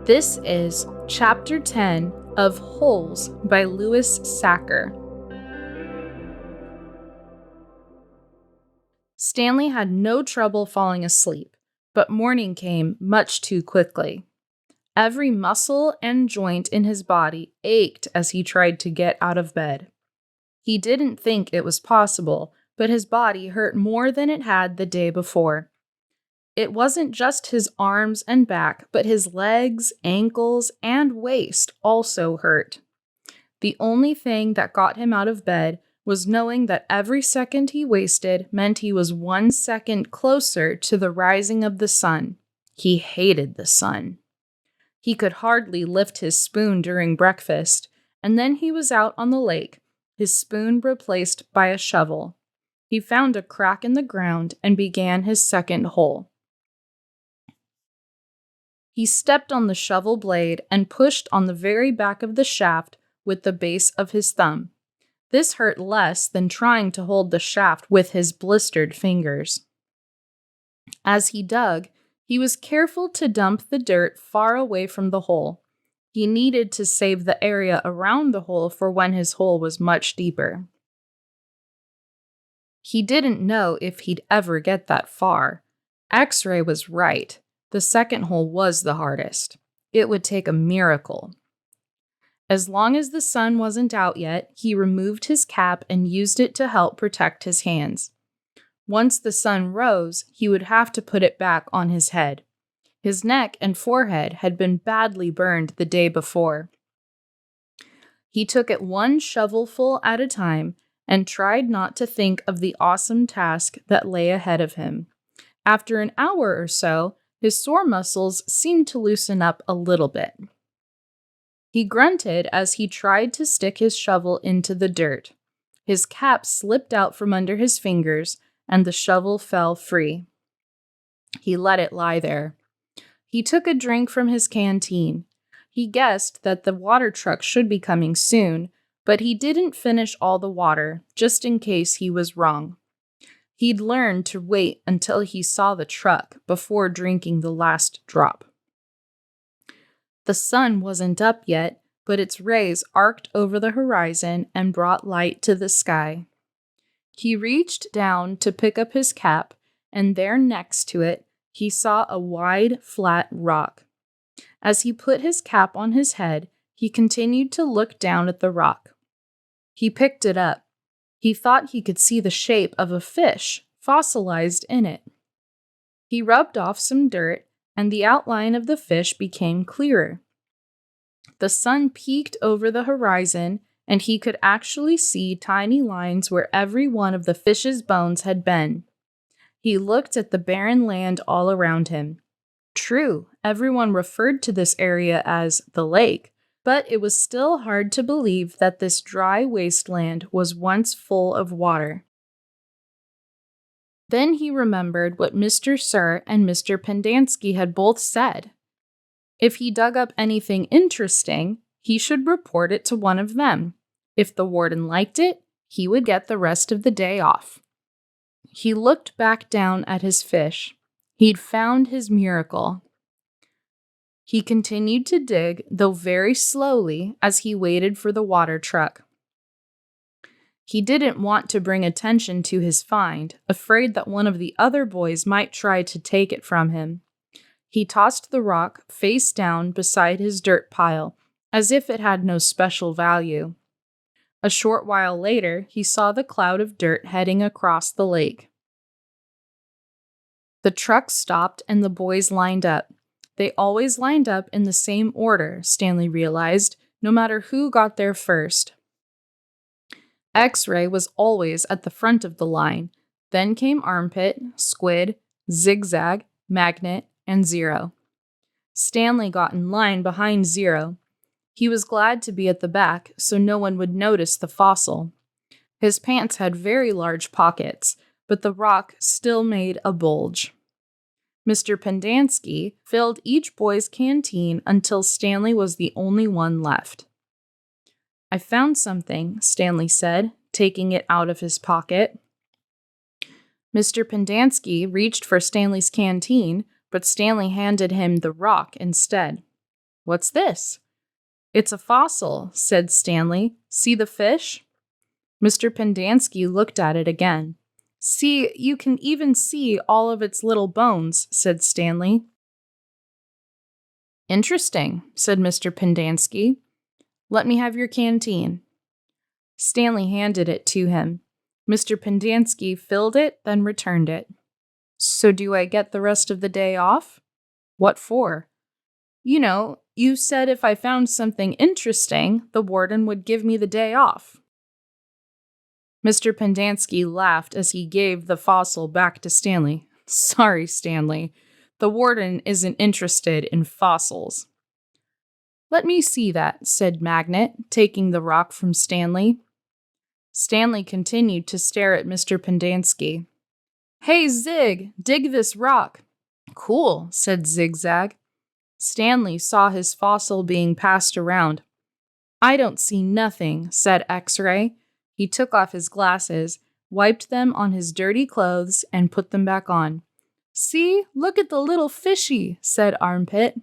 This is Chapter 10 of Holes by Louis Sachar. Stanley had no trouble falling asleep, but morning came much too quickly. Every muscle and joint in his body ached as he tried to get out of bed. He didn't think it was possible, but his body hurt more than it had the day before. It wasn't just his arms and back, but his legs, ankles, and waist also hurt. The only thing that got him out of bed was knowing that every second he wasted meant he was 1 second closer to the rising of the sun. He hated the sun. He could hardly lift his spoon during breakfast, and then he was out on the lake, his spoon replaced by a shovel. He found a crack in the ground and began his second hole. He stepped on the shovel blade and pushed on the very back of the shaft with the base of his thumb. This hurt less than trying to hold the shaft with his blistered fingers. As he dug, he was careful to dump the dirt far away from the hole. He needed to save the area around the hole for when his hole was much deeper. He didn't know if he'd ever get that far. X-ray was right. The second hole was the hardest. It would take a miracle. As long as the sun wasn't out yet, he removed his cap and used it to help protect his hands. Once the sun rose, he would have to put it back on his head. His neck and forehead had been badly burned the day before. He took it one shovelful at a time and tried not to think of the awesome task that lay ahead of him. After an hour or so, his sore muscles seemed to loosen up a little bit. He grunted as he tried to stick his shovel into the dirt. His cap slipped out from under his fingers, and the shovel fell free. He let it lie there. He took a drink from his canteen. He guessed that the water truck should be coming soon, but he didn't finish all the water, just in case he was wrong. He'd learned to wait until he saw the truck before drinking the last drop. The sun wasn't up yet, but its rays arced over the horizon and brought light to the sky. He reached down to pick up his cap, and there next to it, he saw a wide, flat rock. As he put his cap on his head, he continued to look down at the rock. He picked it up. He thought he could see the shape of a fish fossilized in it. He rubbed off some dirt, and the outline of the fish became clearer. The sun peeked over the horizon, and he could actually see tiny lines where every one of the fish's bones had been. He looked at the barren land all around him. True, everyone referred to this area as the lake, but it was still hard to believe that this dry wasteland was once full of water. Then he remembered what Mr. Sir and Mr. Pendanski had both said. If he dug up anything interesting, he should report it to one of them. If the warden liked it, he would get the rest of the day off. He looked back down at his fish. He'd found his miracle. He continued to dig, though very slowly, as he waited for the water truck. He didn't want to bring attention to his find, afraid that one of the other boys might try to take it from him. He tossed the rock face down beside his dirt pile, as if it had no special value. A short while later, he saw the cloud of dirt heading across the lake. The truck stopped and the boys lined up. They always lined up in the same order, Stanley realized, no matter who got there first. X-ray was always at the front of the line. Then came Armpit, Squid, Zigzag, Magnet, and Zero. Stanley got in line behind Zero. He was glad to be at the back so no one would notice the fossil. His pants had very large pockets, but the rock still made a bulge. Mr. Pendanski filled each boy's canteen until Stanley was the only one left. "I found something," Stanley said, taking it out of his pocket. Mr. Pendanski reached for Stanley's canteen, but Stanley handed him the rock instead. "What's this?" "It's a fossil," said Stanley. "See the fish?" Mr. Pendanski looked at it again. "See, you can even see all of its little bones," said Stanley. "Interesting," said Mr. Pendanski. "Let me have your canteen." Stanley handed it to him. Mr. Pendanski filled it, then returned it. "So do I get the rest of the day off?" "What for?" "You know, you said if I found something interesting, the warden would give me the day off." Mr. Pendanski laughed as he gave the fossil back to Stanley. "Sorry, Stanley. The warden isn't interested in fossils." "Let me see that," said Magnet, taking the rock from Stanley. Stanley continued to stare at Mr. Pendanski. "Hey, Zig, dig this rock." "Cool," said Zigzag. Stanley saw his fossil being passed around. "I don't see nothing," said X-Ray. He took off his glasses, wiped them on his dirty clothes, and put them back on. "See, look at the little fishy," said Armpit.